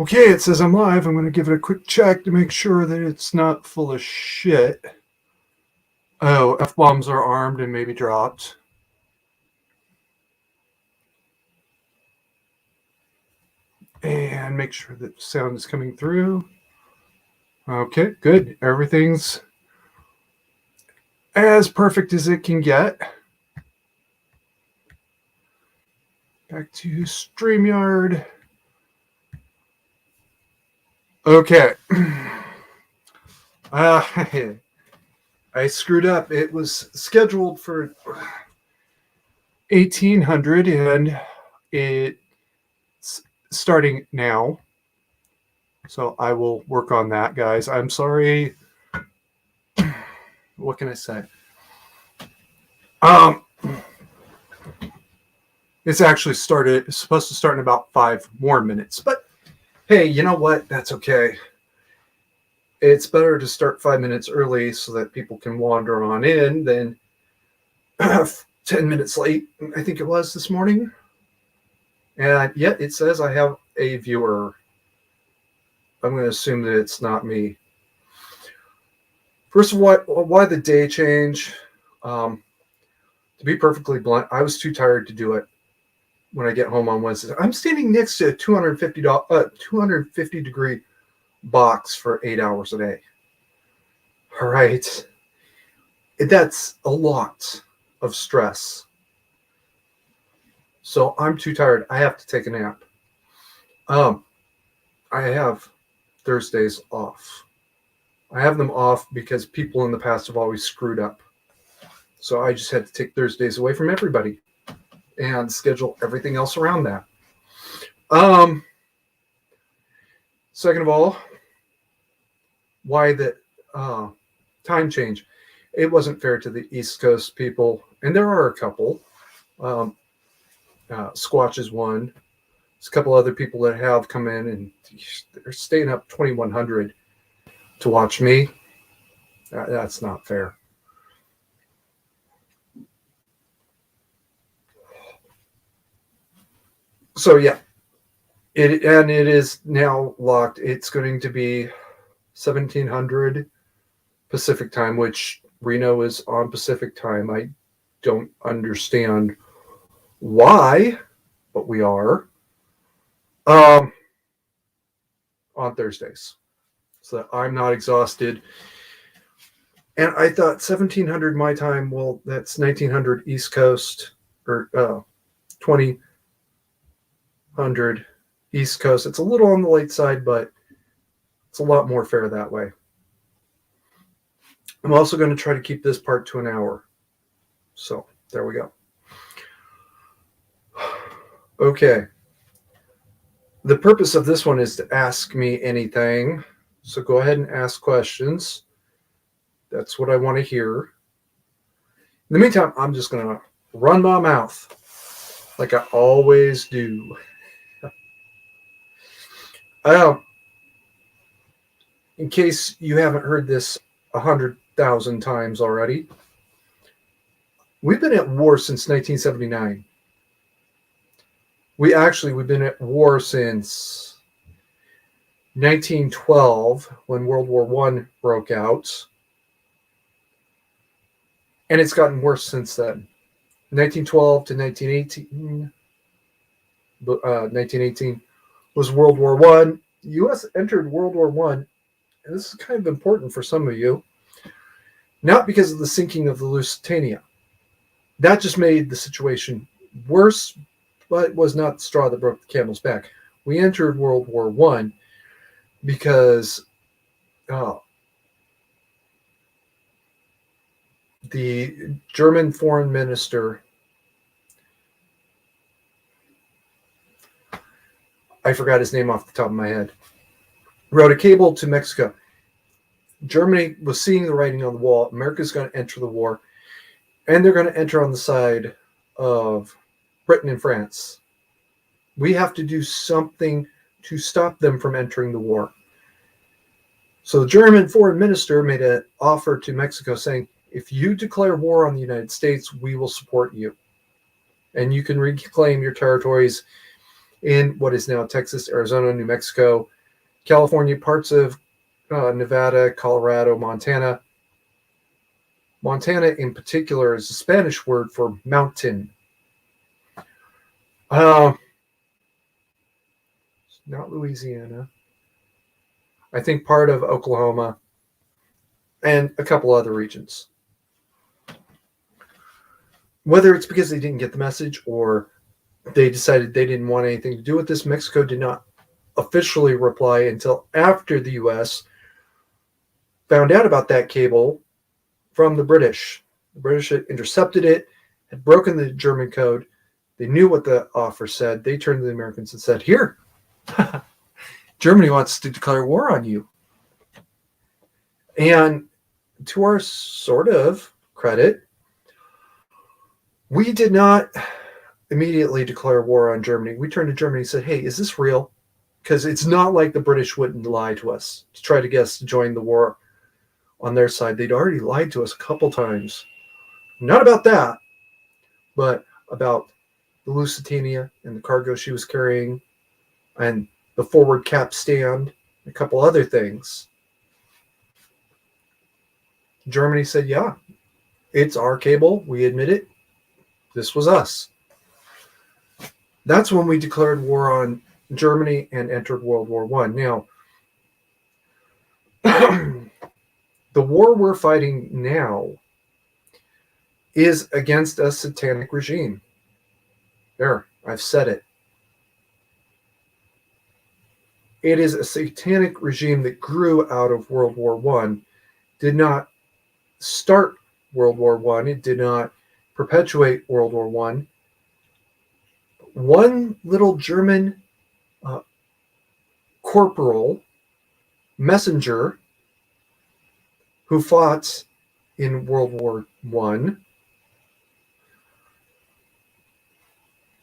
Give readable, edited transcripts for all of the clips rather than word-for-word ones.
Okay, it says I'm live. I'm going to give it a quick check to make sure that it's not full of shit. Oh, F-bombs are armed and maybe dropped. And make sure that sound is coming through. Okay, good. Everything's as perfect as it can get. Back to StreamYard. Okay. I screwed up. It was scheduled for 1800 and it's starting now. So I will work on that, guys. I'm sorry. What can I say? Um, it's actually started. It's supposed to start in about 5 more minutes. But hey, you know what? That's okay. It's better to start 5 minutes early so that people can wander on in than 10 minutes late. I think it was this morning. And yet it says I have a viewer. I'm going to assume that it's not me. First of all, why the day change? To be perfectly blunt, I was too tired to do it when I get home on Wednesday. I'm standing next to a 250 degree box for 8 hours a day. All right. That's a lot of stress. So I'm too tired. I have to take a nap. I have Thursdays off. I have them off because people in the past have always screwed up. So I just had to take Thursdays away from everybody and schedule everything else around that. Second of all, why the time change? It wasn't fair to the East Coast people, and there are a couple. Squatch is one. There's a couple other people that have come in and they're staying up 2100 to watch me. That's not fair. So yeah, it is now locked. It's going to be 1700 Pacific time, which Reno is on Pacific time. I don't understand why, but we are on Thursdays, so that I'm not exhausted. And I thought 1700 my time. Well, that's 1900 East Coast, or 2000 East Coast. It's a little on the late side, but it's a lot more fair that way. I'm also going to try to keep this part to an hour. So there we go. Okay. The purpose of this one is to ask me anything. So go ahead and ask questions. That's what I want to hear. In the meantime, I'm just going to run my mouth like I always do. In case you haven't heard this 100,000 times already, we've been at war since 1979. We've been at war since 1912 when World War I broke out. And it's gotten worse since then. 1912 to 1918. 1918 was World War I. The U.S. entered World War I, and this is kind of important for some of you, not because of the sinking of the Lusitania. That just made the situation worse, but it was not the straw that broke the camel's back. We entered World War I because the German foreign minister, I forgot his name off the top of my head, wrote a cable to Mexico. Germany was seeing the writing on the wall. America's going to enter the war, and they're going to enter on the side of Britain and France. We have to do something to stop them from entering the war. So the German foreign minister made an offer to Mexico saying, if you declare war on the United States, we will support you. And you can reclaim your territories in what is now Texas, Arizona, New Mexico, California, parts of Nevada, Colorado, Montana. Montana, in particular, is a Spanish word for mountain. Uh, not Louisiana. I think part of Oklahoma and a couple other regions. Whether it's because they didn't get the message or they decided they didn't want anything to do with this, Mexico did not officially reply until after the U.S. found out about that cable from the British. The British had intercepted it, had broken the German code. They knew what the offer said. They turned to the Americans and said, here, Germany wants to declare war on you. And to our sort of credit, we did not immediately declare war on Germany. We turned to Germany and said, hey, is this real? Because it's not like the British wouldn't lie to us to try to get us to join the war on their side. They'd already lied to us a couple times. Not about that, but about the Lusitania and the cargo she was carrying and the forward cap stand, a couple other things. Germany said, yeah, it's our cable. We admit it. This was us. That's when we declared war on Germany and entered World War I. Now, the war we're fighting now is against a satanic regime. There, I've said it. It is a satanic regime that grew out of World War I, did not start World War I, it did not perpetuate World War I. One little German corporal messenger who fought in World War I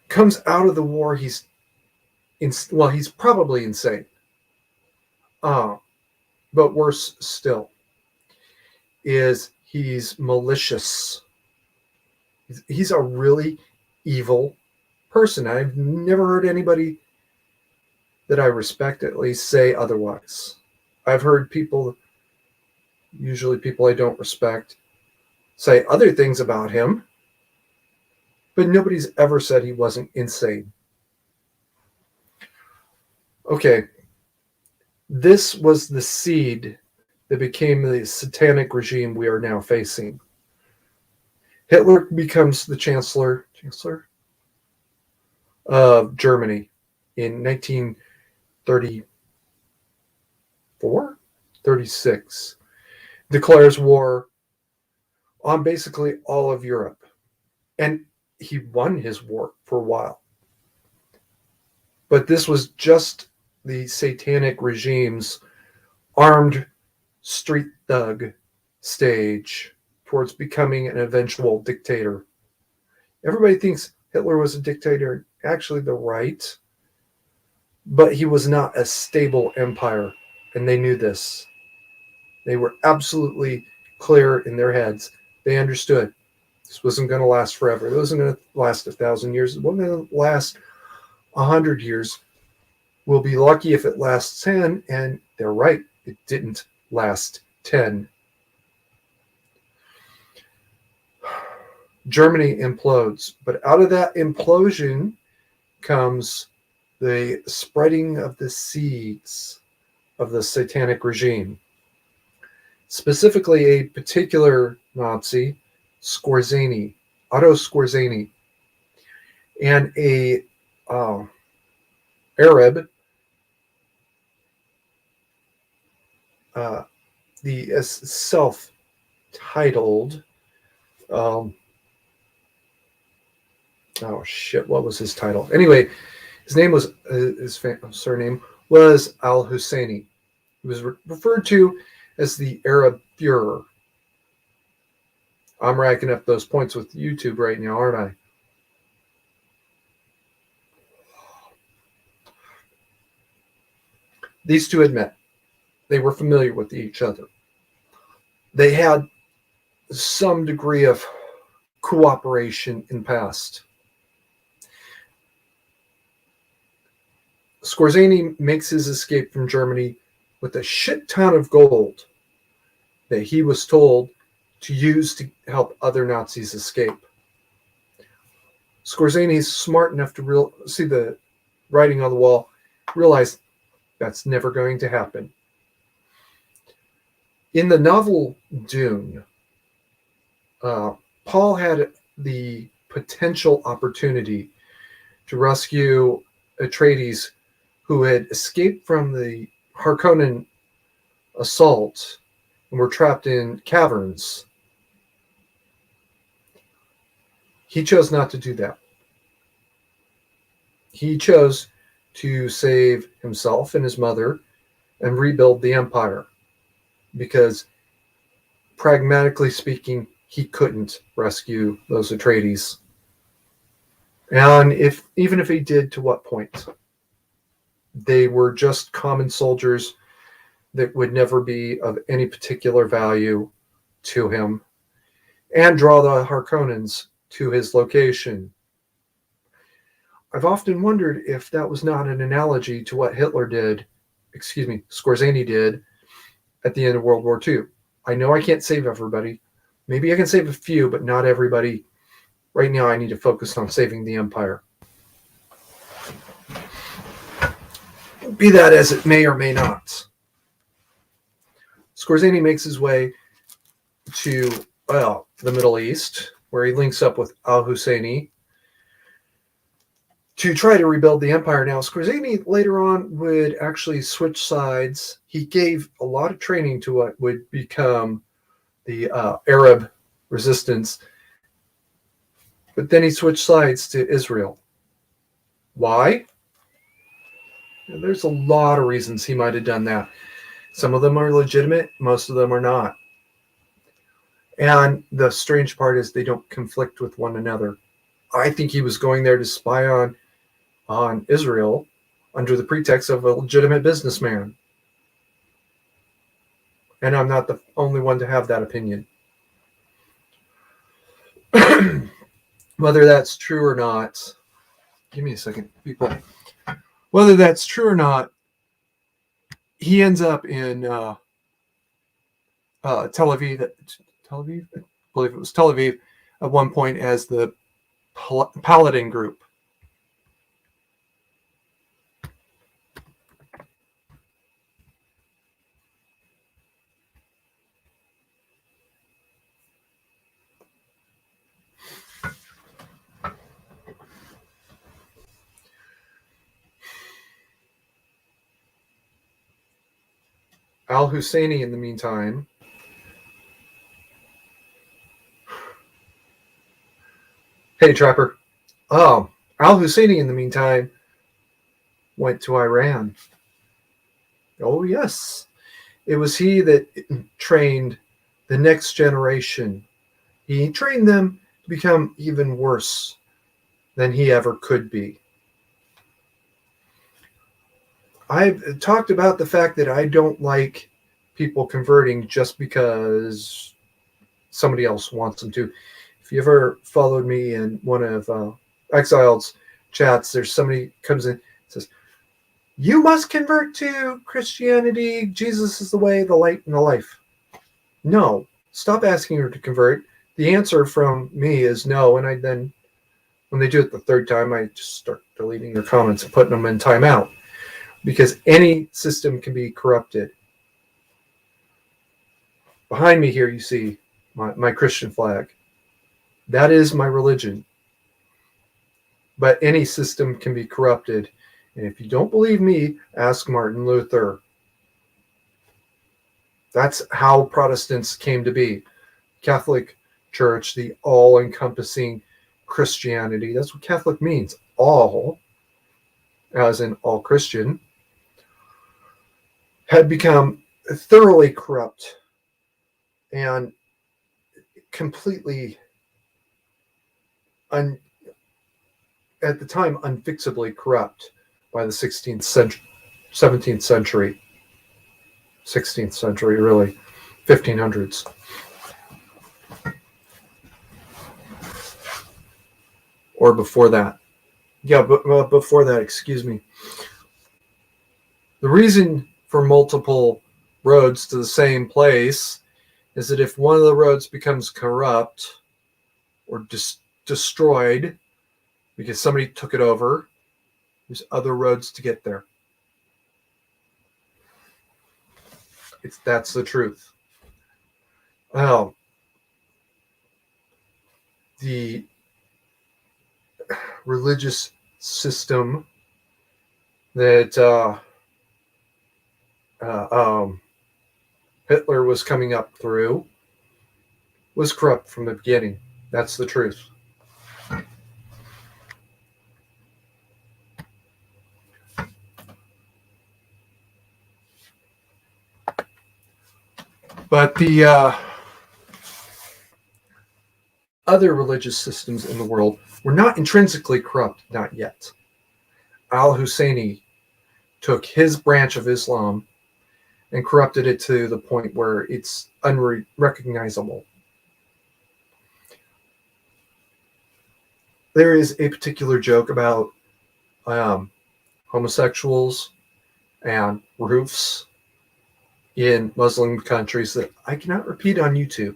comes out of the war. He's probably insane. But worse still is he's malicious. He's a really evil person. I've never heard anybody that I respect at least say otherwise. I've heard people, usually people I don't respect, say other things about him, but nobody's ever said he wasn't insane. Okay, this was the seed that became the satanic regime we are now facing. Hitler becomes the chancellor of Germany in 1934, 36, declares war on basically all of Europe. And he won his war for a while. But this was just the satanic regime's armed street thug stage towards becoming an eventual dictator. Everybody thinks Hitler was a dictator. Actually, they're right. But he was not a stable empire, and they knew this. They were absolutely clear in their heads. They understood this wasn't going to last forever. It wasn't going to last 1,000 years. It wasn't going to last 100 years. We'll be lucky if it lasts 10, and they're right. It didn't last 10. Germany implodes, but out of that implosion comes the spreading of the seeds of the satanic regime. Specifically, a particular Nazi, Otto Skorzeny, and a Arab, the self-titled, what was his title? Anyway, his name was, his surname was Al-Husseini. He was referred to as the Arab Fuhrer. I'm racking up those points with YouTube right now, aren't I? These two admit they were familiar with each other. They had some degree of cooperation in past. Skorzeny makes his escape from Germany with a shit ton of gold that he was told to use to help other Nazis escape. Skorzeny's smart enough to see the writing on the wall, realize that's never going to happen. In the novel Dune, Paul had the potential opportunity to rescue Atreides, who had escaped from the Harkonnen assault and were trapped in caverns. He chose not to do that. He chose to save himself and his mother and rebuild the empire, because pragmatically speaking, he couldn't rescue those Atreides. And even if he did, to what point? They were just common soldiers that would never be of any particular value to him, and draw the Harkonnens to his location. I've often wondered if that was not an analogy to what Skorzeny did at the end of World War II. I know I can't save everybody. Maybe I can save a few, but not everybody. Right now, I need to focus on saving the empire. Be that as it may or may not. Skorzeny makes his way to, the Middle East, where he links up with al-Husseini to try to rebuild the empire. Now, Skorzeny later on would actually switch sides. He gave a lot of training to what would become the Arab resistance, but then he switched sides to Israel. Why? And there's a lot of reasons he might have done that. Some of them are legitimate, most of them are not. And the strange part is they don't conflict with one another. I think he was going there to spy on Israel under the pretext of a legitimate businessman. And I'm not the only one to have that opinion. Whether that's true or not, give me a second, people. Whether that's true or not, he ends up in Tel Aviv. I believe it was Tel Aviv at one point as the Paladin group. Al-Husseini, in the meantime, hey, Trapper. Al-Husseini, in the meantime, went to Iran. Oh, yes. It was he that trained the next generation. He trained them to become even worse than he ever could be. I've talked about the fact that I don't like people converting just because somebody else wants them to. If you ever followed me in one of Exiled's chats, there's somebody comes in and says, "You must convert to Christianity. Jesus is the way, the light, and the life." No, stop asking her to convert. The answer from me is no, and I then, when they do it the third time, I just start deleting their comments and putting them in timeout. Because any system can be corrupted. Behind me here, you see my Christian flag. That is my religion. But any system can be corrupted. And if you don't believe me, ask Martin Luther. That's how Protestants came to be. Catholic Church, the all-encompassing Christianity. That's what Catholic means. All, as in all Christian, had become thoroughly corrupt and completely, at the time, unfixably corrupt by the 16th century, 17th century, 16th century, really, 1500s. Or before that. Yeah, but before that, excuse me. The reason for multiple roads to the same place is that if one of the roads becomes corrupt or destroyed because somebody took it over, there's other roads to get there. That's the truth. Well, the religious system that Hitler was coming up through was corrupt from the beginning. That's the truth. But the other religious systems in the world were not intrinsically corrupt, not yet. Al-Husseini took his branch of Islam and corrupted it to the point where it's unrecognizable. There is a particular joke about homosexuals and roofs in Muslim countries that I cannot repeat on YouTube.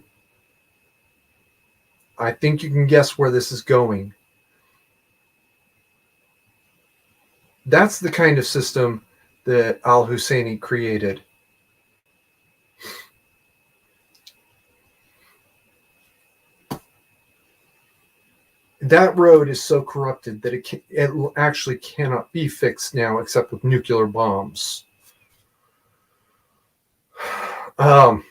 I think you can guess where this is going. That's the kind of system that Al-Husseini created. That road is so corrupted that it actually cannot be fixed now except with nuclear bombs. And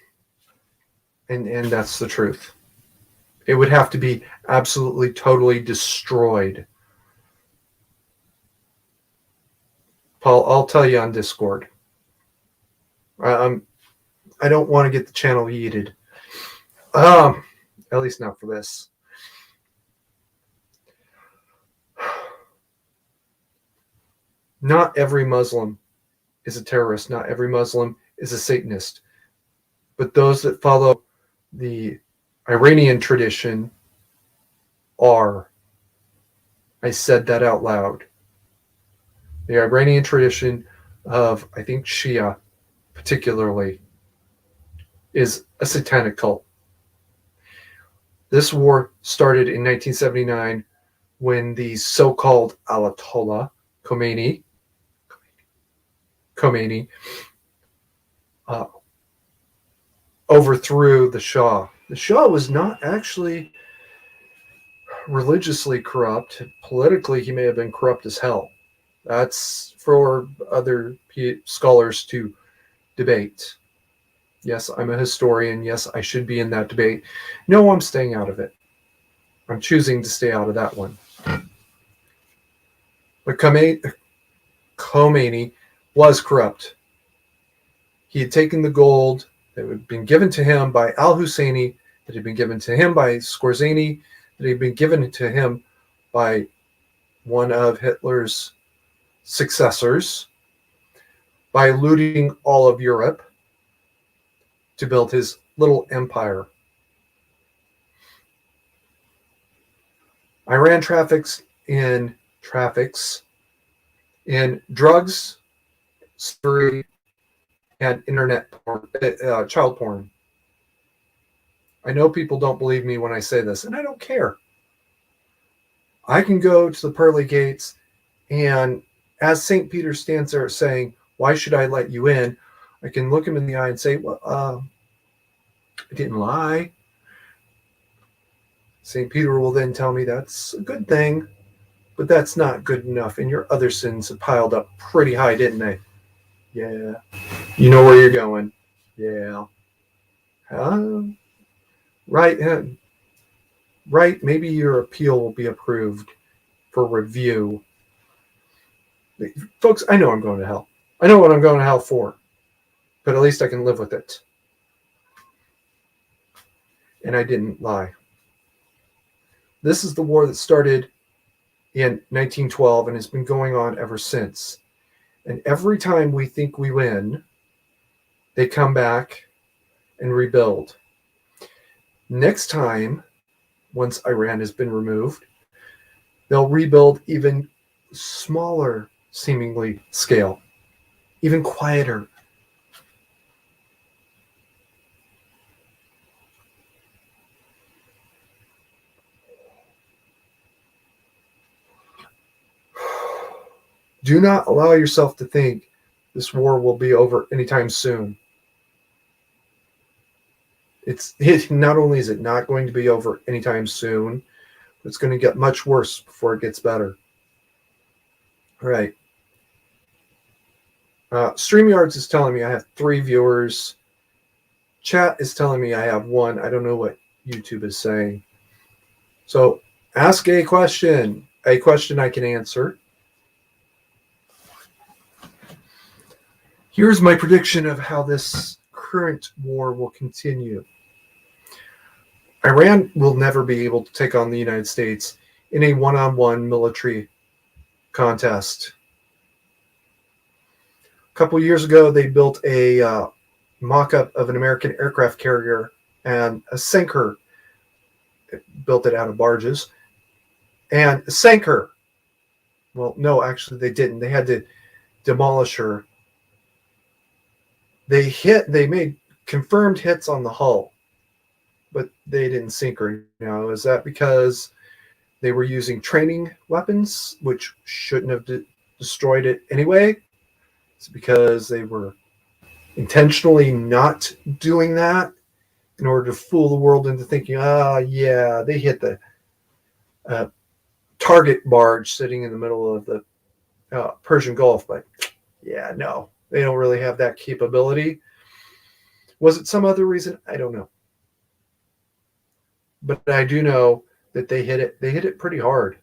that's the truth. It would have to be absolutely, totally destroyed. Paul, I'll tell you on Discord. I don't want to get the channel yeeted. At least not for this. Not every Muslim is a terrorist. Not every Muslim is a Satanist. But those that follow the Iranian tradition are. I said that out loud. The Iranian tradition of, I think, Shia particularly, is a satanic cult. This war started in 1979 when the so-called Ayatollah Khomeini overthrew the Shah. The Shah was not actually religiously corrupt. Politically, he may have been corrupt as hell. That's for other scholars to debate. Yes, I'm a historian. Yes, I should be in that debate. No, I'm staying out of it. I'm choosing to stay out of that one. But Khomeini was corrupt. He had taken the gold that had been given to him by Al-Husseini, that had been given to him by Skorzeny, that had been given to him by one of Hitler's successors, by looting all of Europe to build his little empire. Iran traffics in drugs, slavery, and internet porn, child porn. I know people don't believe me when I say this, and I don't care. I can go to the pearly gates, and as St. Peter stands there saying, "Why should I let you in?" I can look him in the eye and say, "Well, I didn't lie." St. Peter will then tell me that's a good thing, but that's not good enough, and your other sins have piled up pretty high, didn't they? Yeah. You know where you're going. Yeah. Right. Right. Maybe your appeal will be approved for review. Folks, I know I'm going to hell. I know what I'm going to hell for, but at least I can live with it. And I didn't lie. This is the war that started in 1912 and has been going on ever since. And every time we think we win, they come back and rebuild. Next time, once Iran has been removed, they'll rebuild even smaller, seemingly, scale. even quieter. Do not allow yourself to think this war will be over anytime soon. Not only is it not going to be over anytime soon, but it's going to get much worse before it gets better. All right. StreamYards is telling me I have 3 viewers. Chat is telling me I have 1. I don't know what YouTube is saying. So ask a question I can answer. Here's my prediction of how this current war will continue. Iran will never be able to take on the United States in a one-on-one military contest. A couple years ago, they built a mock-up of an American aircraft carrier and a sank her. Built it out of barges and sank her. Well, no, actually they didn't. They had to demolish her. They made confirmed hits on the hull, but they didn't sink her. Now, is that because they were using training weapons, which shouldn't have destroyed it anyway? It's because they were intentionally not doing that in order to fool the world into thinking, yeah, they hit the target barge sitting in the middle of the Persian Gulf. But yeah, no, they don't really have that capability. Was it some other reason? I don't know. But I do know that they hit it pretty hard.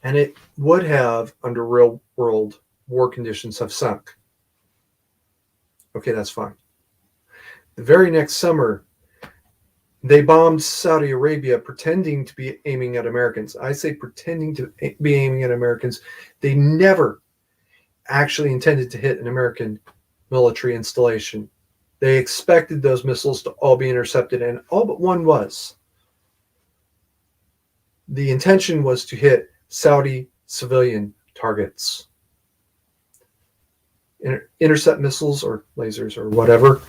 And it would have, under real world war conditions, have sunk. Okay, that's fine. The very next summer, they bombed Saudi Arabia pretending to be aiming at Americans. I say pretending to be aiming at Americans. They never actually intended to hit an American military installation. They expected those missiles to all be intercepted, and all but one was. The intention was to hit Saudi civilian targets. Intercept missiles or lasers or whatever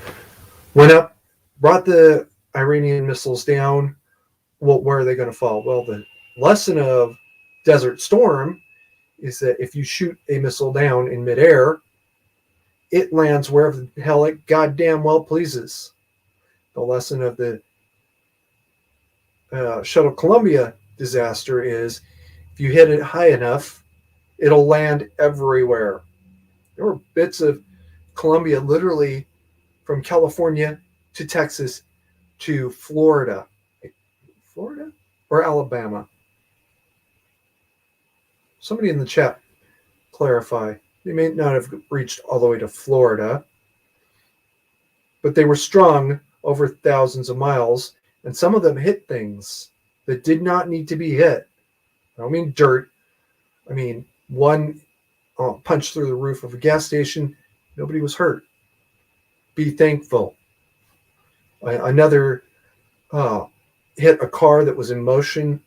went up, brought the Iranian missiles down. Well, where are they going to fall? Well, the lesson of Desert Storm is that if you shoot a missile down in midair, it lands wherever the hell it goddamn well pleases. The lesson of the Shuttle Columbia disaster is if you hit it high enough, it'll land everywhere. There were bits of Columbia literally from California to Texas to Florida. Florida or Alabama? Somebody in the chat clarify. They may not have reached all the way to Florida, but they were strung over thousands of miles, and some of them hit things that did not need to be hit. I don't mean dirt. I mean, one punched through the roof of a gas station. Nobody was hurt. Be thankful. Another hit a car that was in motion.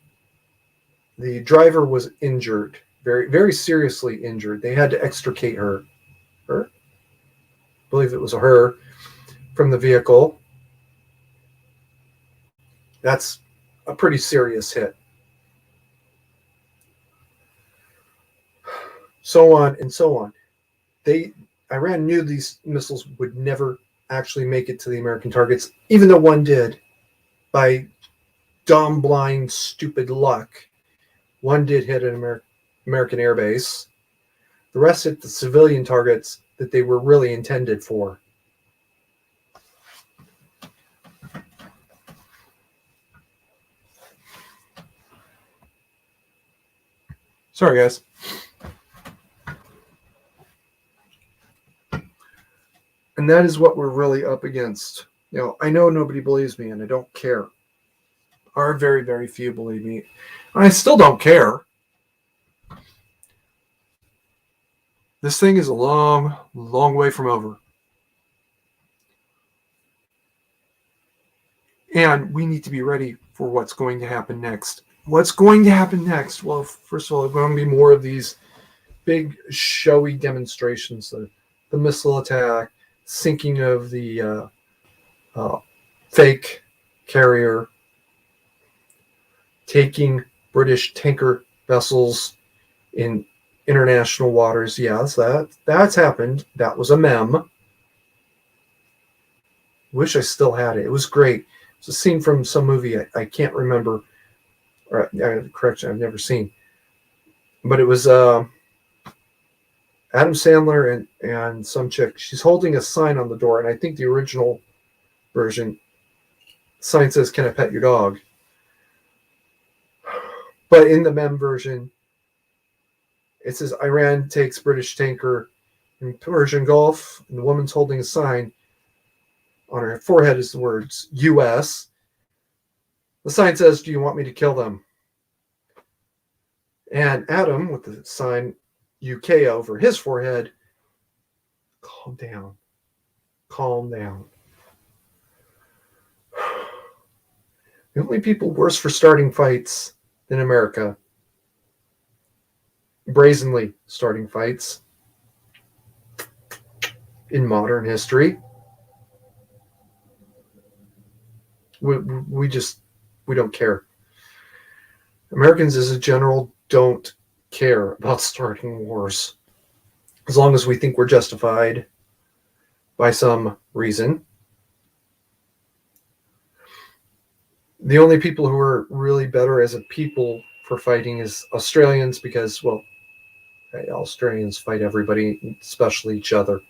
The driver was injured, very, very seriously injured. They had to extricate her. I believe it was her from the vehicle. That's a pretty serious hit. So on and so on. Iran knew these missiles would never actually make it to the American targets, even though one did. By dumb, blind, stupid luck, one did hit an American airbase. The rest hit the civilian targets that they were really intended for. Sorry, guys. And that is what we're really up against. I know nobody believes me, and I don't care. Or very, very few believe me. I still don't care. This thing is a long, long way from over. And we need to be ready for what's going to happen next. What's going to happen next? Well, first of all, there's going to be more of these big showy demonstrations, the missile attack, sinking of the fake carrier, taking British tanker vessels in international waters. Yes, that's happened. That was a mem. Wish I still had it. It was great. It's a scene from some movie I can't remember. Or correction, I've never seen. But it was Adam Sandler and some chick. She's holding a sign on the door, and I think the original version sign says, "Can I pet your dog?" But in the mem version, it says Iran takes British tanker in Persian Gulf, and the woman's holding a sign. On her forehead is the words U.S. The sign says, "Do you want me to kill them?" And Adam, with the sign UK over his forehead, calm down. Calm down. The only people worse for starting fights than America, brazenly starting fights in modern history, we don't care. Americans as a general don't care about starting wars as long as we think we're justified by some reason. The only people who are really better as a people for fighting is Australians, because, well, Australians fight everybody, especially each other.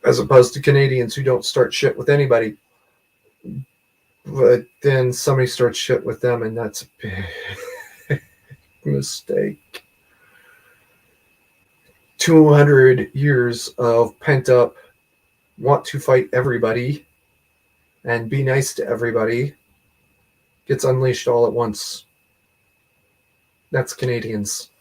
As opposed to Canadians who don't start shit with anybody. But then somebody starts shit with them, and that's a big mistake. 200 years of pent up want to fight everybody and be nice to everybody gets unleashed all at once. That's Canadians.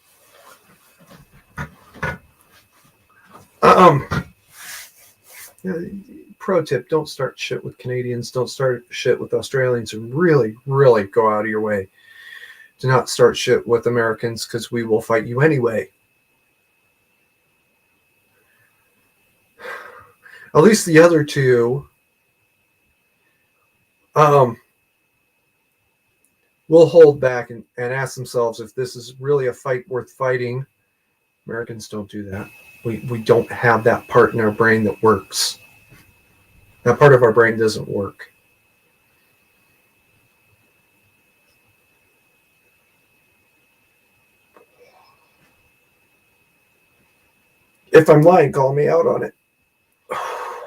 Pro tip, don't start shit with Canadians, don't start shit with Australians, and really, really go out of your way to not start shit with Americans, because we will fight you anyway. At least the other two will hold back and ask themselves if this is really a fight worth fighting. Americans don't do that. We don't have that part in our brain that works. That part of our brain doesn't work. If I'm lying, call me out on it.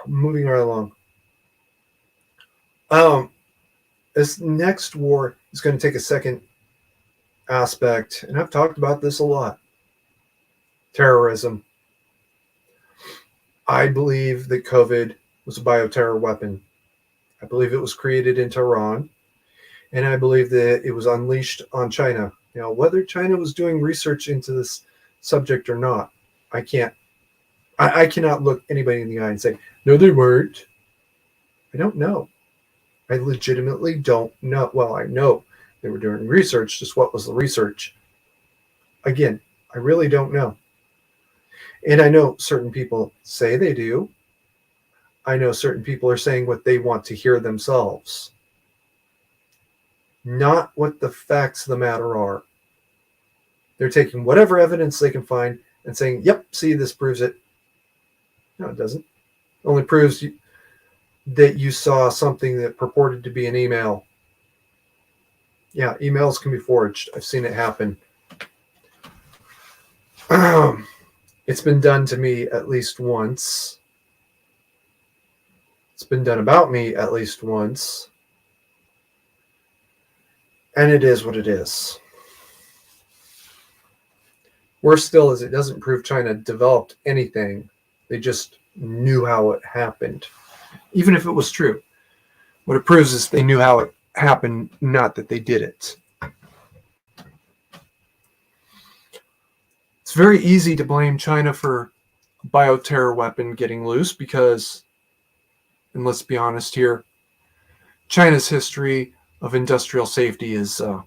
Moving right along. This next war is going to take a second aspect, and I've talked about this a lot. Terrorism. I believe that COVID was a bioterror weapon. I believe it was created in Tehran, and I believe that it was unleashed on China. Now, whether China was doing research into this subject or not, I cannot look anybody in the eye and say, no, they weren't. I don't know. I legitimately don't know. Well, I know they were doing research. Just what was the research? Again, I really don't know. And I know certain people say they do. I know certain people are saying what they want to hear themselves, not what the facts of the matter are. They're taking whatever evidence they can find and saying, yep, see, this proves it. No, it doesn't. It only proves that you saw something that purported to be an email. Yeah, emails can be forged. I've seen it happen. It's been done to me at least once. It's been done about me at least once. And it is what it is. Worse still is it doesn't prove China developed anything. They just knew how it happened. Even if it was true. What it proves is they knew how it happened, not that they did it. It's very easy to blame China for a bioterror weapon getting loose because, and let's be honest here, China's history of industrial safety is a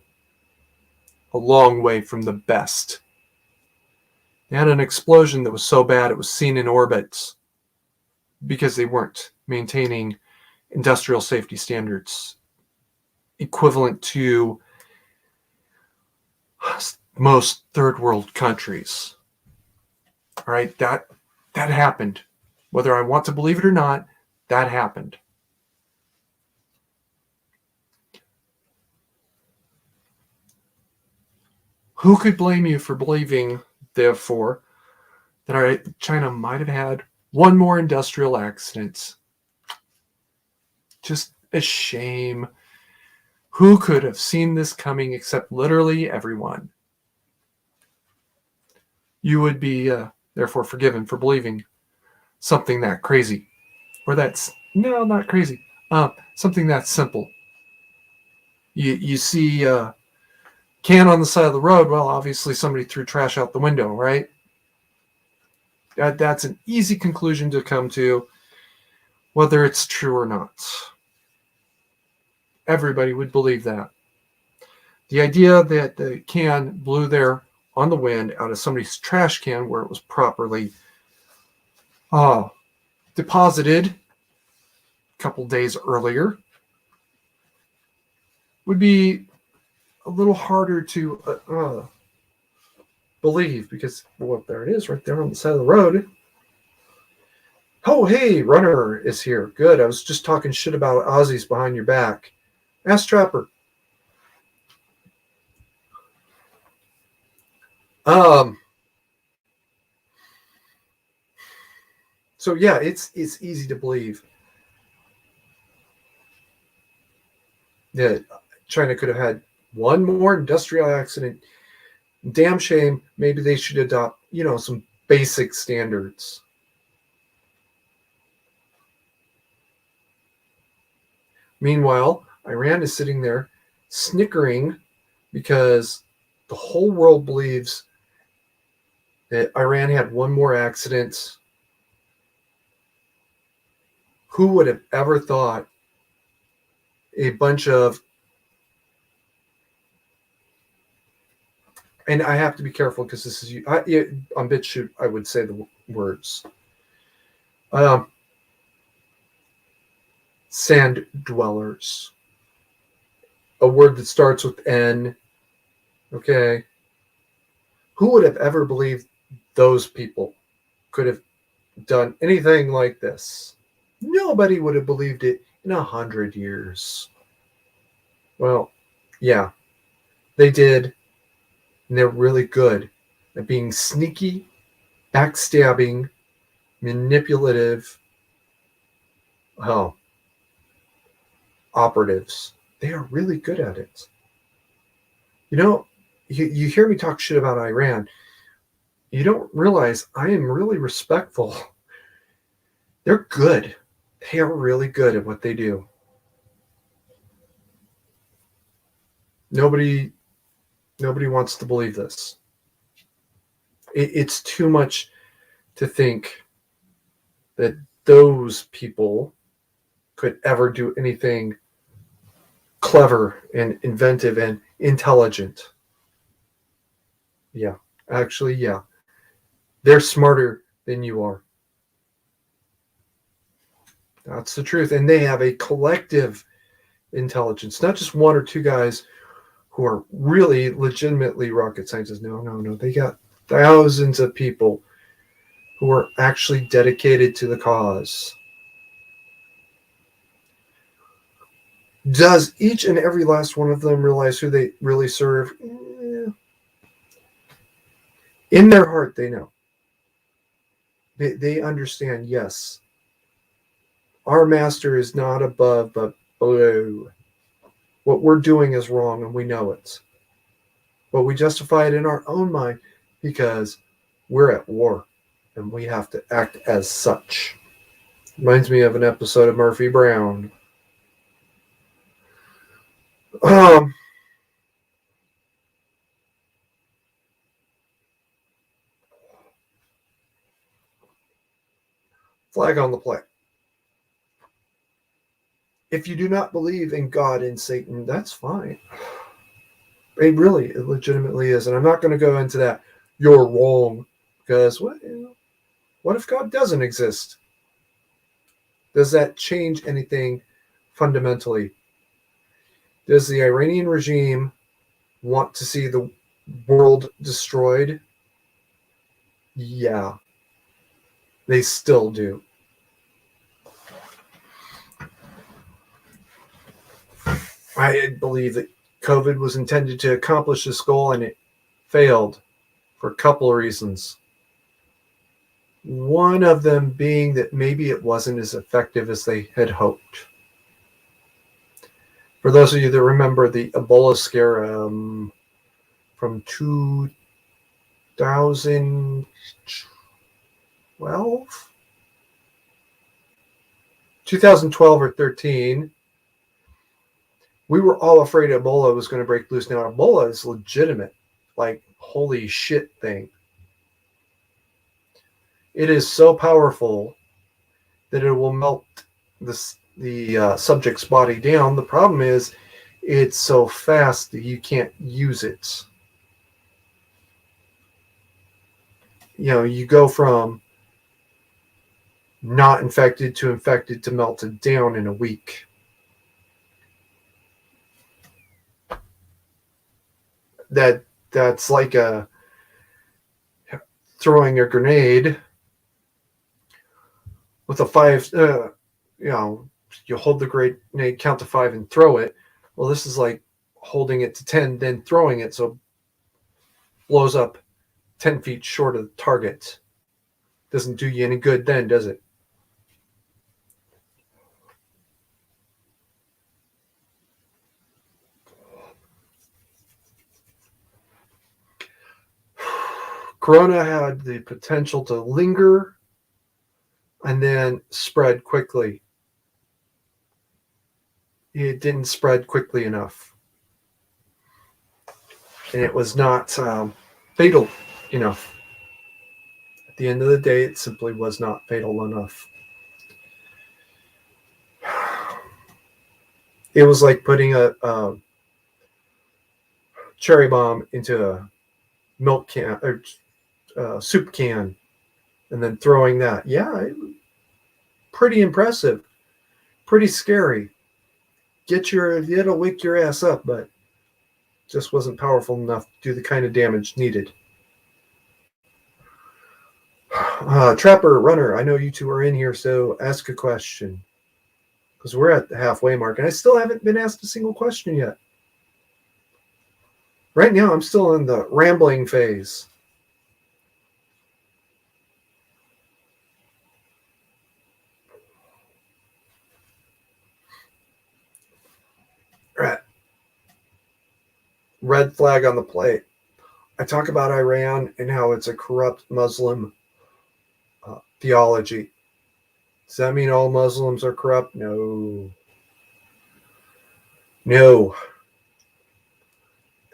long way from the best. They had an explosion that was so bad it was seen in orbits because they weren't maintaining industrial safety standards equivalent to most third world countries. All right, that happened. Whether I want to believe it or not, that happened. Who could blame you for believing, therefore, that China might have had one more industrial accident? Just a shame. Who could have seen this coming except literally everyone? You would be, therefore, forgiven for believing something that crazy. Or no, not crazy. Something that's simple. You see a can on the side of the road, well, obviously somebody threw trash out the window, right? That's an easy conclusion to come to, whether it's true or not. Everybody would believe that. The idea that the can blew there on the wind out of somebody's trash can where it was properly deposited a couple days earlier would be a little harder to believe because, well, there it is right there on the side of the road. Oh, hey, Runner is here. Good. I was just talking shit about Aussies behind your back. Ask Trapper. So yeah, it's easy to believe that China could have had one more industrial accident. Damn shame. Maybe they should adopt, some basic standards. Meanwhile, Iran is sitting there snickering because the whole world believes that Iran had one more accident. Who would have ever thought a bunch of, and I have to be careful because this is, on BitChute, I would say the words. Sand dwellers. A word that starts with N. Okay. Who would have ever believed those people could have done anything like this? Nobody would have believed it in 100 years. Well, yeah, they did. And they're really good at being sneaky, backstabbing, manipulative, operatives. They are really good at it. You hear me talk shit about Iran. You don't realize I am really respectful. They're good. They are really good at what they do. Nobody wants to believe this. It's too much to think that those people could ever do anything clever and inventive and intelligent. Yeah, actually, yeah. They're smarter than you are. That's the truth. And they have a collective intelligence, not just one or two guys who are really legitimately rocket scientists. No. They got thousands of people who are actually dedicated to the cause. Does each and every last one of them realize who they really serve? In their heart, they know. They understand, yes, our master is not above, but below. What we're doing is wrong, and we know it. But we justify it in our own mind because we're at war, and we have to act as such. Reminds me of an episode of Murphy Brown. Flag on the play. If you do not believe in God and Satan, that's fine. It legitimately is. And I'm not going to go into that. You're wrong. Because what if God doesn't exist? Does that change anything fundamentally? Does the Iranian regime want to see the world destroyed? Yeah, they still do. I believe that COVID was intended to accomplish this goal and it failed for a couple of reasons. One of them being that maybe it wasn't as effective as they had hoped. For those of you that remember the Ebola scare from 2012, 2012 or 13, we were all afraid Ebola was going to break loose. Now, Ebola is legitimate, like holy shit thing. It is so powerful that it will melt the subject's body down. The problem is it's so fast that you can't use it. You go from not infected to melted down in a week. That's like throwing a grenade with a five. You hold the grenade, count to 5, and throw it. Well, this is like holding it to 10, then throwing it, so it blows up 10 feet short of the target. Doesn't do you any good then, does it? Corona had the potential to linger and then spread quickly. It didn't spread quickly enough. And it was not fatal enough. At the end of the day, it simply was not fatal enough. It was like putting a cherry bomb into a milk can or soup can and then throwing that. Yeah, pretty impressive. Pretty scary. It'll wake your ass up, but just wasn't powerful enough to do the kind of damage needed. Trapper, Runner, I know you two are in here, so ask a question. Because we're at the halfway mark, and I still haven't been asked a single question yet. Right now, I'm still in the rambling phase. Right. Red flag on the plate. I talk about Iran and how it's a corrupt Muslim theology. Does that mean all Muslims are corrupt? No. No.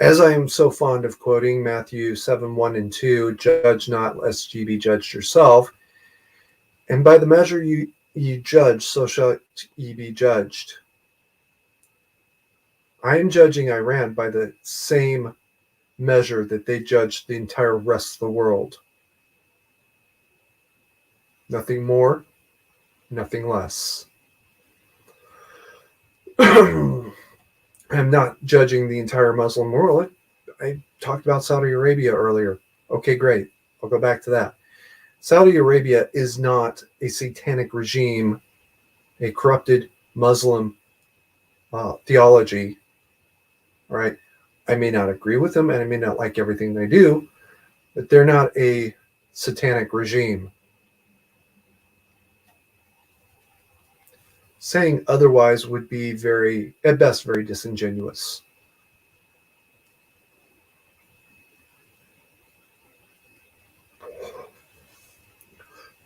As I am so fond of quoting Matthew 7:1-2, judge not lest ye be judged yourself. And by the measure ye judge, so shall ye be judged. I am judging Iran by the same measure that they judged the entire rest of the world. Nothing more, nothing less. I'm not judging the entire Muslim world. I talked about Saudi Arabia earlier. Okay, great. I'll go back to that. Saudi Arabia is not a satanic regime, a corrupted Muslim theology. All right. I may not agree with them and I may not like everything they do, but they're not a satanic regime. Saying otherwise would be at best, very disingenuous.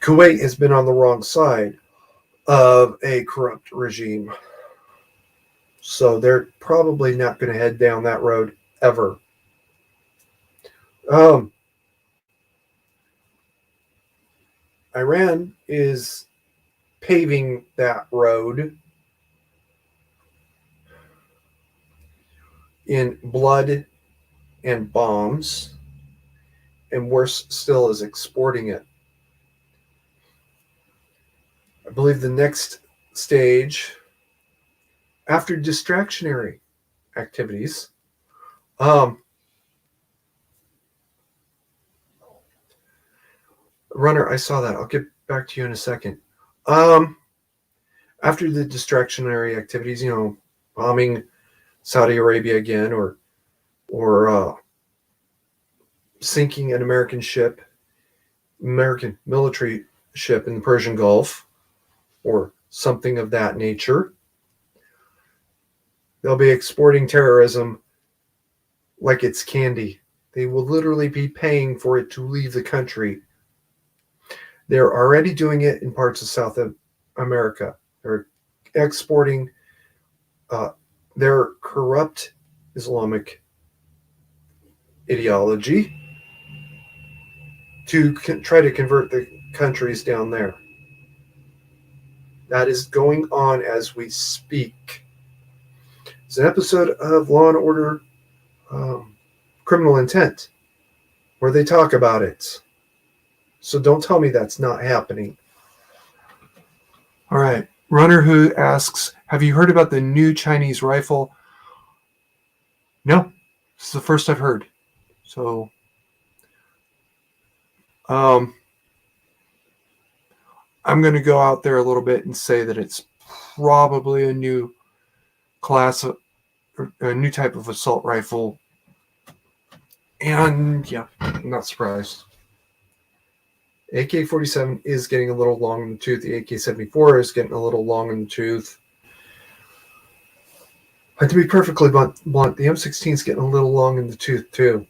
Kuwait has been on the wrong side of a corrupt regime. So they're probably not going to head down that road ever. Iran is paving that road in blood and bombs, and worse still is exporting it. I believe the next stage, after distractionary activities, Runner, I saw that. I'll get back to you in a second. After the distractionary activities, bombing Saudi Arabia again, or sinking an American military ship in the Persian Gulf, or something of that nature. They'll be exporting terrorism like it's candy. They will literally be paying for it to leave the country. They're already doing it in parts of South America. They're exporting their corrupt Islamic ideology to try to convert the countries down there. That is going on as we speak. It's an episode of Law and Order Criminal Intent where they talk about it. So don't tell me that's not happening. All right. Runner who asks, have you heard about the new Chinese rifle? No. This is the first I've heard. So I'm going to go out there a little bit and say that it's probably a new class of, a new type of assault rifle. And yeah, I'm not surprised. AK-47 is getting a little long in the tooth. The AK-74 is getting a little long in the tooth. But to be perfectly blunt, the M16 is getting a little long in the tooth too.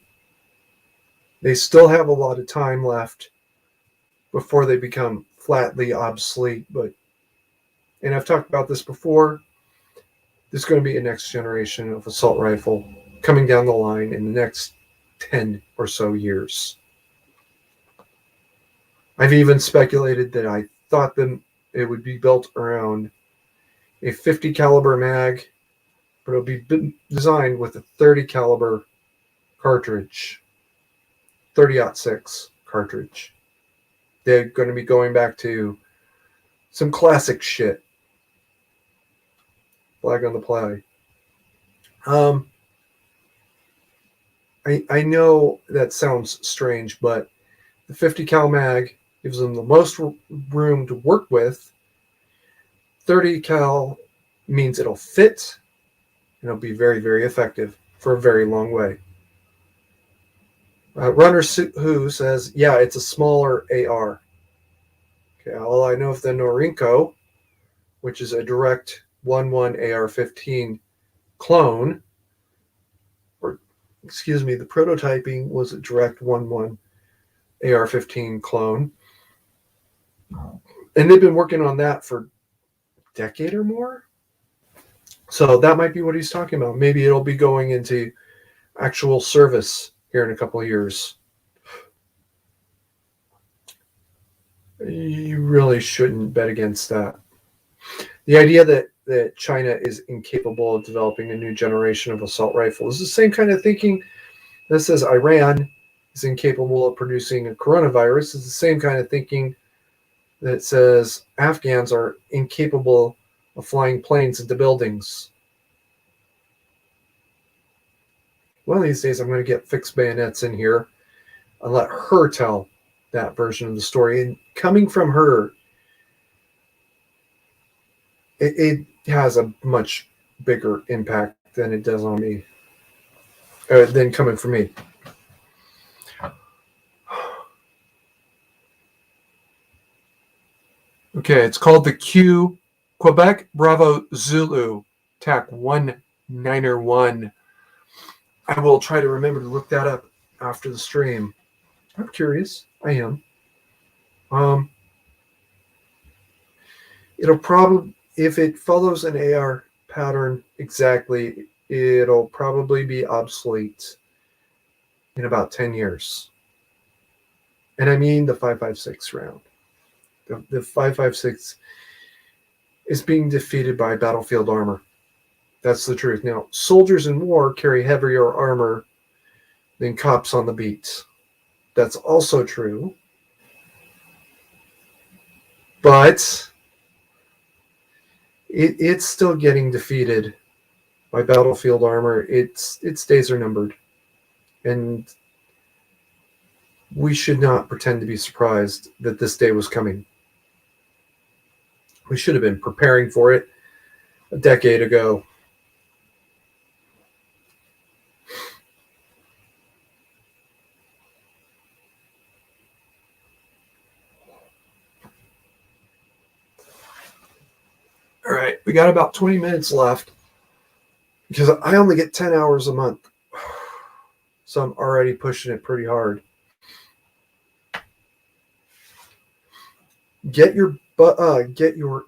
They still have a lot of time left before they become flatly obsolete. And I've talked about this before, there's going to be a next generation of assault rifle coming down the line in the next 10 or so years. I've even speculated that I thought it would be built around a 50 caliber mag, but it'll be designed with a 30 caliber cartridge, 30-06 cartridge. They're going to be going back to some classic shit. Flag on the play. I know that sounds strange, but the 50 cal mag gives them the most room to work with. 30 cal means it'll fit, and it'll be very, very effective for a very long way. Runner Who says, yeah, it's a smaller AR. Okay, all I know of the Norinco, which is a direct 1.1 AR-15 clone, or excuse me, the prototyping was a direct 1.1 AR-15 clone. And they've been working on that for a decade or more. So that might be what he's talking about. Maybe it'll be going into actual service here in a couple of years. You really shouldn't bet against that. The idea that China is incapable of developing a new generation of assault rifles is the same kind of thinking that says Iran is incapable of producing a coronavirus. It's the same kind of thinking that says Afghans are incapable of flying planes into buildings. One of these days, I'm going to get Fixed Bayonets in here and let her tell that version of the story. And coming from her, it has a much bigger impact than it does on me, than coming from me. Okay, it's called the Quebec Bravo Zulu TAC 191. I will try to remember to look that up after the stream. I'm curious. I am. It'll probably, if it follows an AR pattern exactly, it'll probably be obsolete in about 10 years. And I mean the 5.56 round. The 5.56 is being defeated by battlefield armor. That's the truth. Now, soldiers in war carry heavier armor than cops on the beat. That's also true. But it's still getting defeated by battlefield armor. Its days are numbered. And we should not pretend to be surprised that this day was coming. We should have been preparing for it a decade ago. All right, we got about 20 minutes left because I only get 10 hours a month. So I'm already pushing it pretty hard. Get your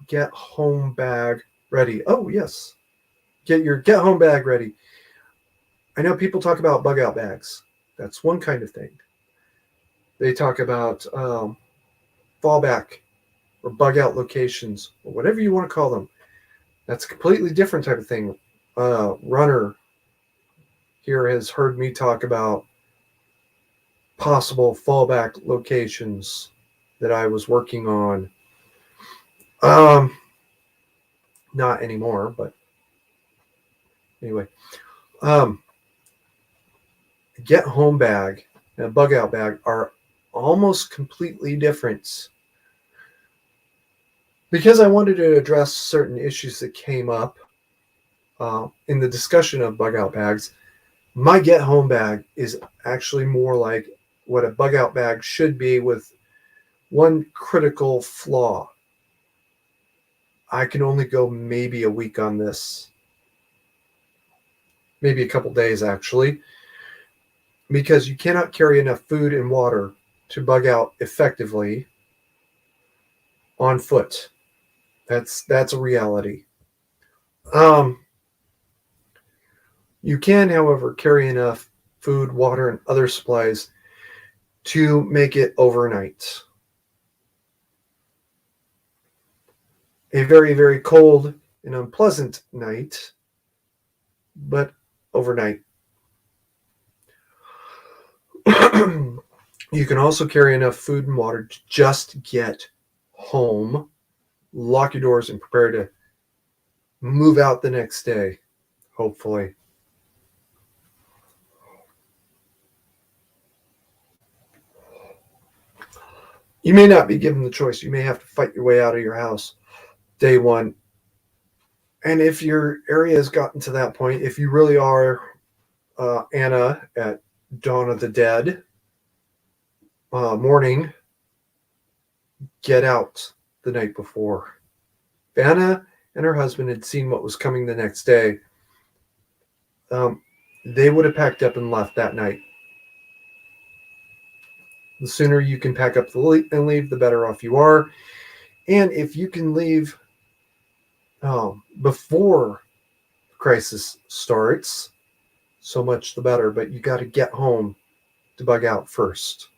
get home bag ready. Oh, yes. Get your get home bag ready. I know people talk about bug out bags. That's one kind of thing. They talk about fallback or bug out locations or whatever you want to call them. That's a completely different type of thing. Runner here has heard me talk about possible fallback locations that I was working on. Not anymore, but anyway. Get home bag and a bug out bag are almost completely different. Because I wanted to address certain issues that came up in the discussion of bug out bags, my get home bag is actually more like what a bug out bag should be, with one critical flaw. I can only go maybe a week on this. Maybe a couple days, actually. Because you cannot carry enough food and water to bug out effectively on foot. That's a reality. You can, however, carry enough food, water, and other supplies to make it overnight. A very, very cold and unpleasant night, but overnight. You can also carry enough food and water to just get home, lock your doors, and prepare to move out the next day, hopefully. You may not be given the choice. You may have to fight your way out of your house day one. And if your area has gotten to that point, if you really are Anna at Dawn of the Dead morning, get out the night before. If Anna and her husband had seen what was coming the next day, they would have packed up and left that night. The sooner you can pack up and leave, the better off you are. And if you can leave before the crisis starts, so much the better. But you got to get home to bug out first.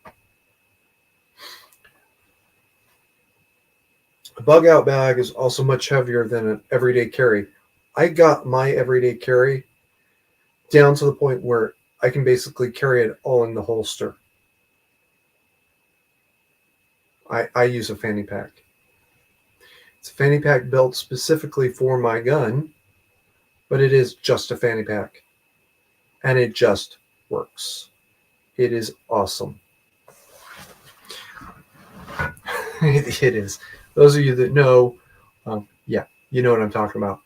A bug out bag is also much heavier than an everyday carry. I got my everyday carry down to the point where I can basically carry it all in the holster. I use a fanny pack. It's a fanny pack built specifically for my gun, but it is just a fanny pack. And it just works. It is awesome. It is. Those of you that know, yeah, you know what I'm talking about.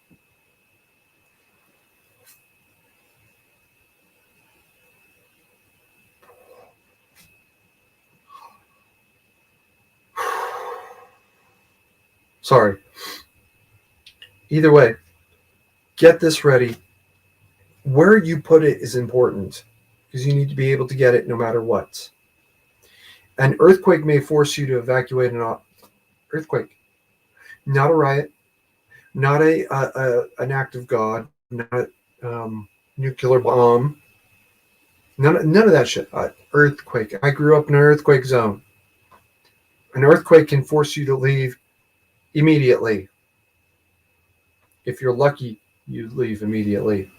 Sorry. Either way, get this ready. Where you put it is important because you need to be able to get it no matter what. An earthquake may force you to evacuate an earthquake, not a riot, not an act of God, not a nuclear bomb, none of that shit. Earthquake. I grew up in an earthquake zone. An earthquake can force you to leave immediately. If you're lucky, you leave immediately.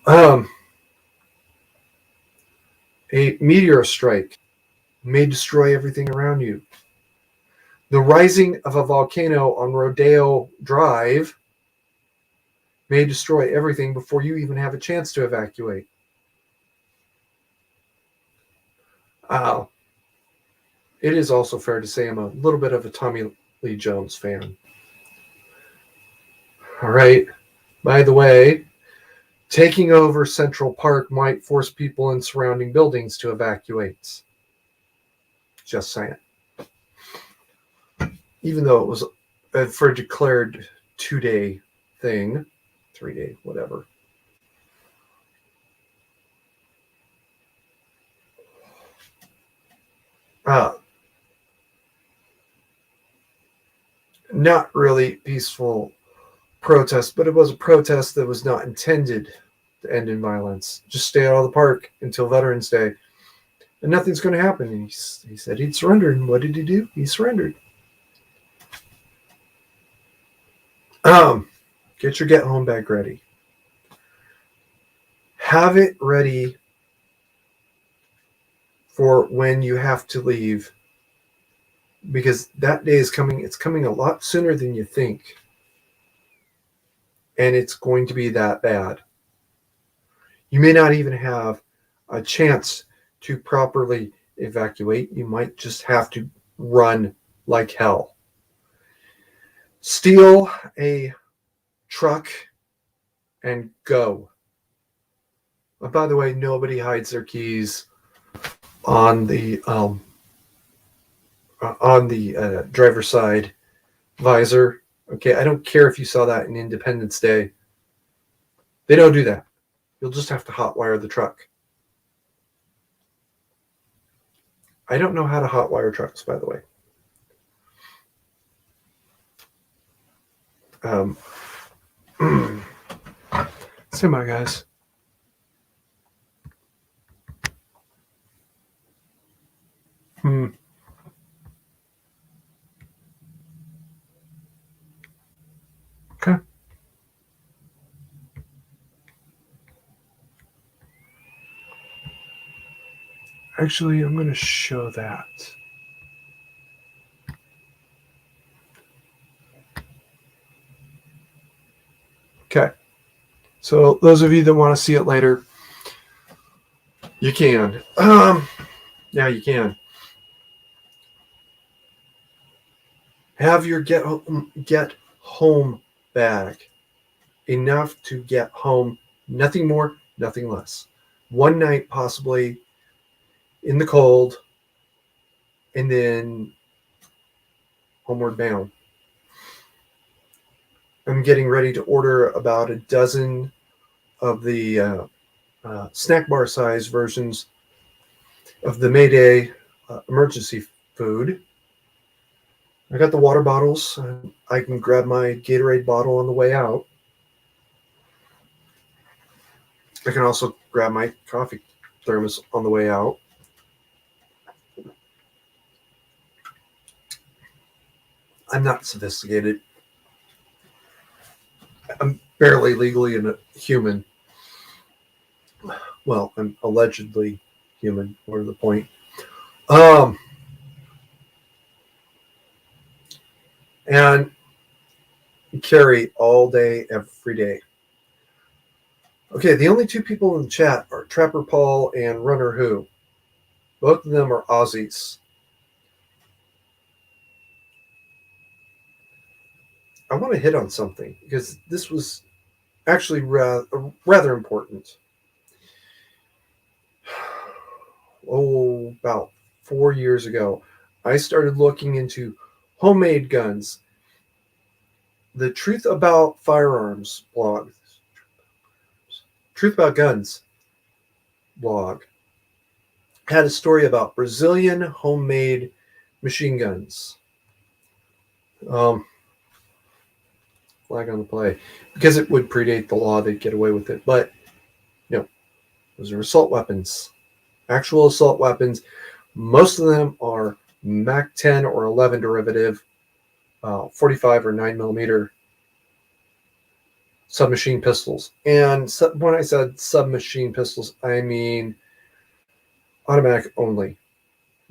A meteor strike may destroy everything around you. The rising of a volcano on Rodeo Drive may destroy everything before you even have a chance to evacuate. Uh, it is also fair to say I'm a little bit of a Tommy Lee Jones fan. All right. By the way, taking over Central Park might force people in surrounding buildings to evacuate. Just saying. Even though it was for a declared 2-day thing, 3-day, whatever. Not really peaceful protest, but it was a protest that was not intended to end in violence. Just stay out of the park until Veterans Day, and nothing's going to happen. And he said he'd surrender, and what did he do? He surrendered. Get your get-home bag ready. Have it ready for when you have to leave, because that day is coming. It's coming a lot sooner than you think, and it's going to be that bad. You may not even have a chance to properly evacuate. You might just have to run like hell. Steal a truck and go. By the way, nobody hides their keys on the driver's side visor. Okay, I don't care if you saw that in Independence Day. They don't do that. You'll just have to hotwire the truck. I don't know how to hotwire trucks, by the way. Stand by, guys. Okay. Actually, I'm going to show that. Okay. So those of you that want to see it later, you can. Yeah, you can. Have your get home bag. Enough to get home. Nothing more, nothing less. One night, possibly, in the cold, and then homeward bound. I'm getting ready to order about a dozen of the snack bar size versions of the Mayday emergency food. I got the water bottles. I can grab my Gatorade bottle on the way out. I can also grab my coffee thermos on the way out. I'm not sophisticated. I'm barely legally a human. Well, I'm allegedly human, more to the point. And carry all day, every day. Okay, the only two people in the chat are Trapper Paul and Runner Who. Both of them are Aussies. I want to hit on something because this was actually rather important. About 4 years ago, I started looking into homemade guns. The Truth About Firearms blog, Truth About Guns blog, had a story about Brazilian homemade machine guns. Flag on the play. Because it would predate the law, they'd get away with it. But, those are assault weapons. Actual assault weapons. Most of them are Mac 10 or 11 derivative, 45 or 9 millimeter submachine pistols. And when I said submachine pistols, I mean automatic only.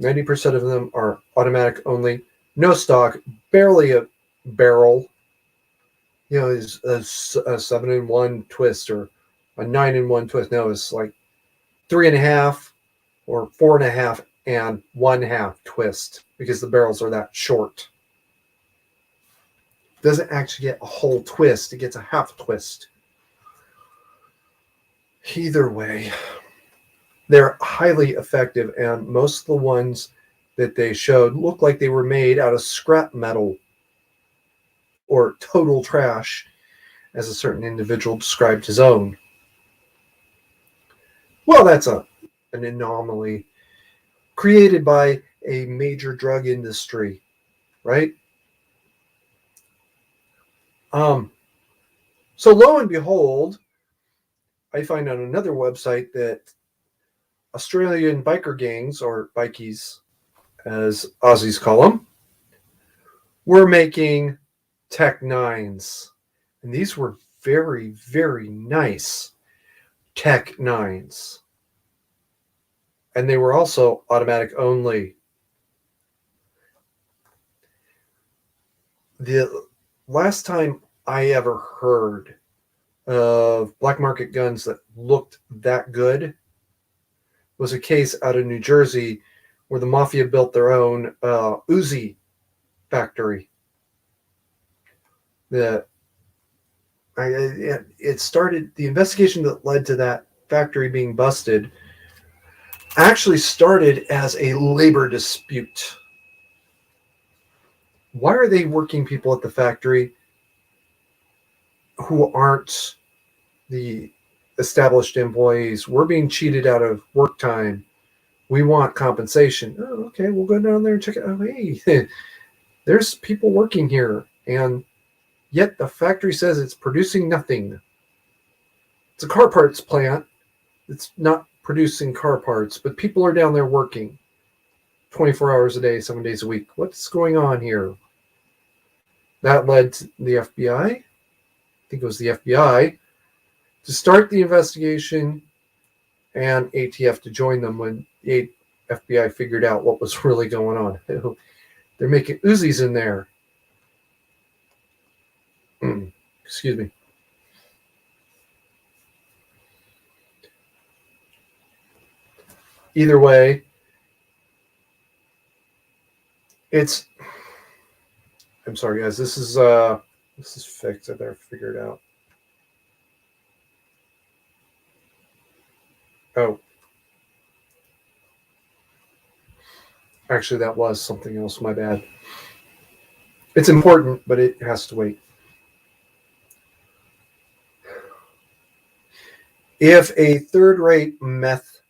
90% of them are automatic only, no stock, barely a barrel. You know, is a 7-in-1 twist or a 9-in-1 twist. No, it's like 3.5 or 4.5 and 1/2 twist because the barrels are that short. It doesn't actually get a whole twist, it gets a half twist. Either way, they're highly effective, and most of the ones that they showed look like they were made out of scrap metal or total trash, as a certain individual described his own. Well, that's an anomaly created by a major drug industry, right? So lo and behold, I find on another website that Australian biker gangs, or bikies, as Aussies call them, were making Tech 9s. And these were very, very nice Tech 9s. And they were also automatic only. The last time I ever heard of black market guns that looked that good was a case out of New Jersey where the mafia built their own Uzi factory. It started, the investigation that led to that factory being busted actually started as a labor dispute. Why are they working people at the factory who aren't the established employees? We're being cheated out of work time. We want compensation. Oh, okay, we'll go down there and check it out. Hey, there's people working here, and yet the factory says it's producing nothing. It's a car parts plant. It's not producing car parts, but people are down there working 24 hours a day, 7 days a week. What's going on here? That led to the FBI, I think it was the FBI, to start the investigation, and ATF to join them when the FBI figured out what was really going on. They're making Uzis in there. Excuse me. Either way, I'm sorry guys, this is fixed. I better figure it out. Oh. Actually, that was something else. My bad. It's important, but it has to wait. If a third-rate meth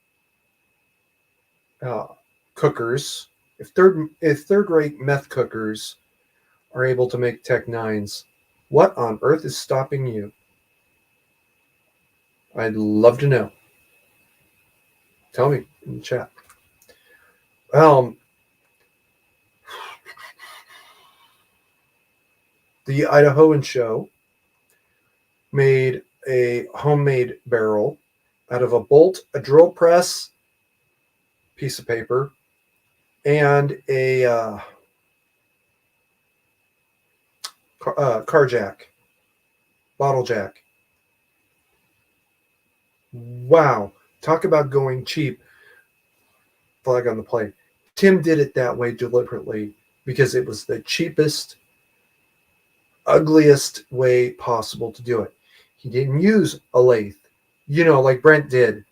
cookers, if third-rate meth cookers are able to make Tech 9s, what on earth is stopping you? I'd love to know. Tell me in the chat. The Idahoan show made a homemade barrel out of a bolt, a drill press, piece of paper, and a car jack, bottle jack. Wow. Talk about going cheap. Flag on the play. Tim did it that way deliberately because it was the cheapest, ugliest way possible to do it. He didn't use a lathe, like Brent did.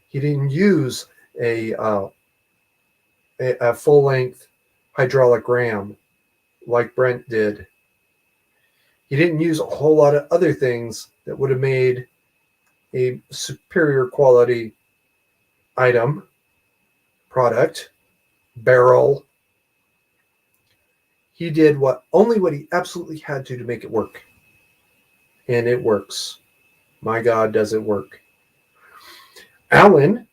He didn't use a full-length hydraulic ram like Brent did. He didn't use a whole lot of other things that would have made a superior quality item, product, barrel. He did only what he absolutely had to make it work. And it works. My God, does it work. Alan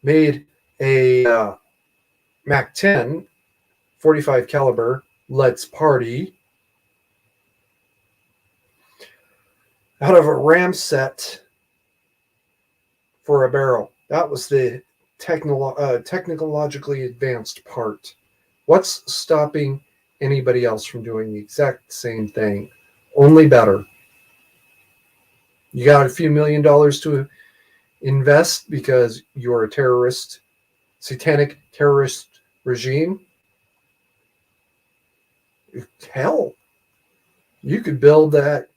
made a Mac 10 45 caliber Let's Party. out of a ram set for a barrel. That was the technologically advanced part. What's stopping anybody else from doing the exact same thing? Only better. You got a few $1,000,000 to invest because you're a terrorist, satanic terrorist regime. Hell, you could build that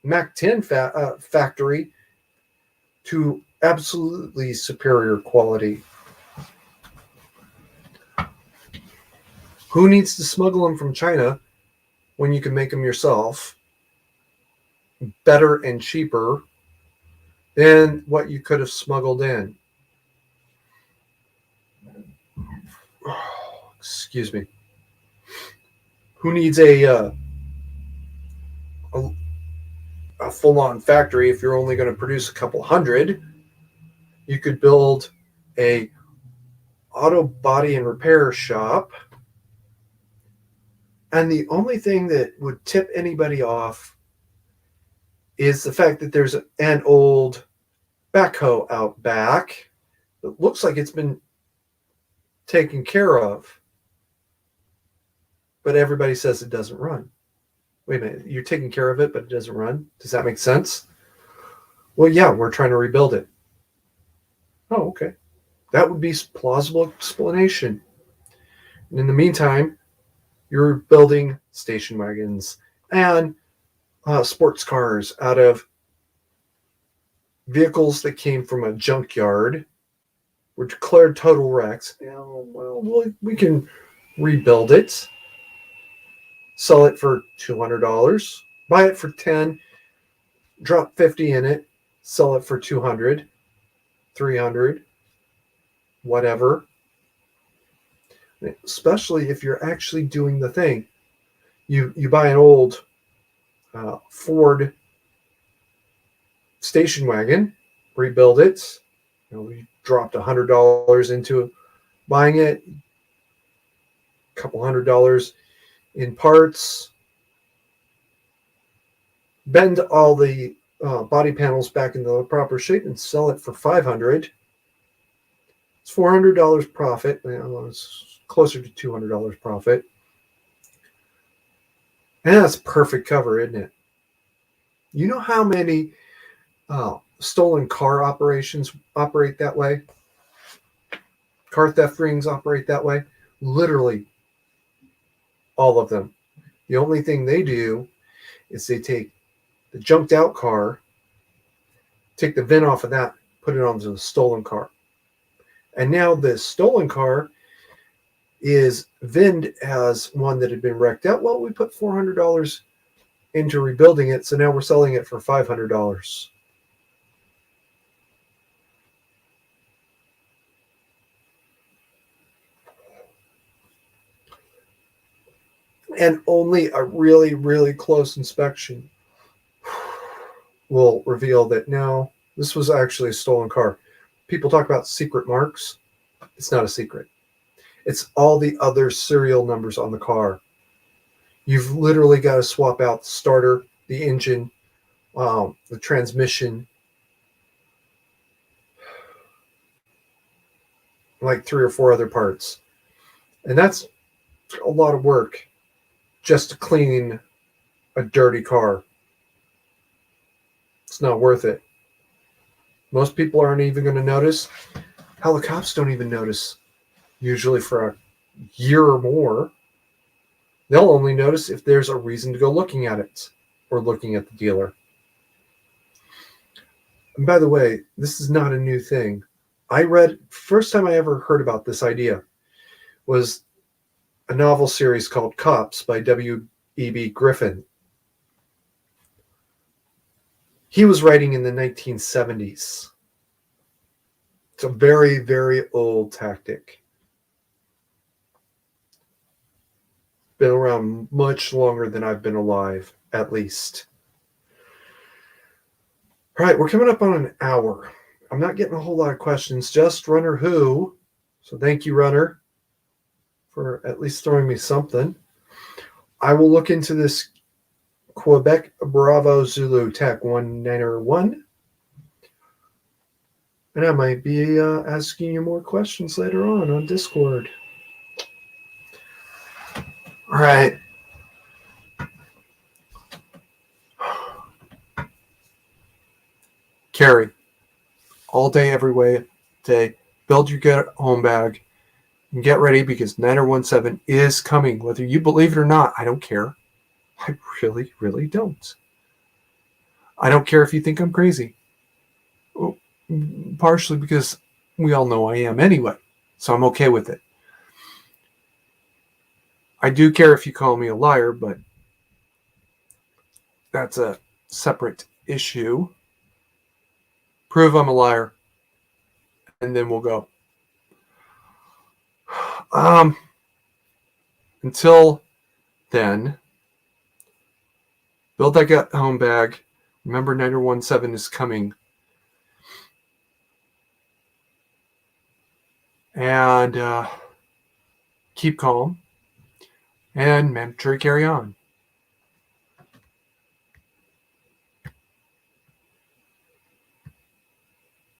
Mac 10 factory to absolutely superior quality. Who needs to smuggle them from China when you can make them yourself better and cheaper than what you could have smuggled in? Oh, excuse me. Who needs a full-on factory if you're only going to produce a couple hundred? You could build a auto body and repair shop, and the only thing that would tip anybody off is the fact that there's an old backhoe out back that looks like it's been taken care of, but everybody says it doesn't run. Wait a minute, you're taking care of it, but it doesn't run? Does that make sense? Well, yeah, we're trying to rebuild it. Oh, okay. That would be a plausible explanation. And in the meantime, you're building station wagons and sports cars out of vehicles that came from a junkyard, were declared total wrecks. Well, we can rebuild it, sell it for $200, buy it for 10, drop 50 in it, sell it for 200, 300, whatever. Especially if you're actually doing the thing. You buy an old Ford station wagon, rebuild it. We dropped $100 into buying it, a couple $100 in parts, bend all the body panels back into the proper shape and sell it for $500. It's $400 profit. It's closer to $200 profit. And that's perfect cover, isn't it? You know how many stolen car operations operate that way? Car theft rings operate that way? Literally all of them. The only thing they do is they take the junked out car, take the VIN off of that, put it onto the stolen car. And now the stolen car is VIN'd as one that had been wrecked out. Well, we put $400 into rebuilding it, so now we're selling it for $500. And only a really, really close inspection will reveal that no, this was actually a stolen car. People talk about secret marks. It's not a secret. It's all the other serial numbers on the car. You've literally got to swap out the starter, the engine, the transmission, like 3 or 4 other parts. And that's a lot of work just to clean a dirty car. It's not worth it. Most people aren't even going to notice. Hell, the cops don't even notice, usually for a year or more. They'll only notice if there's a reason to go looking at it or looking at the dealer. And by the way, this is not a new thing. First time I ever heard about this idea was a novel series called Cops by W.E.B. Griffin. He was writing in the 1970s. It's a very, very old tactic. Been around much longer than I've been alive, at least. All right, we're coming up on an hour. I'm not getting a whole lot of questions, just Runner Who. So thank you, Runner, for at least throwing me something. I will look into this Quebec Bravo Zulu TAC 191. And I might be asking you more questions later on Discord. All right. Carry all day, every way day. Build your get home bag and get ready because 9017 is coming. Whether you believe it or not, I don't care. I really, really don't. I don't care if you think I'm crazy. Partially because we all know I am anyway. So I'm okay with it. I do care if you call me a liar, but that's a separate issue. Prove I'm a liar, and then we'll go. Until then, build that get home bag. Remember 9017 is coming. And keep calm and mandatory carry on.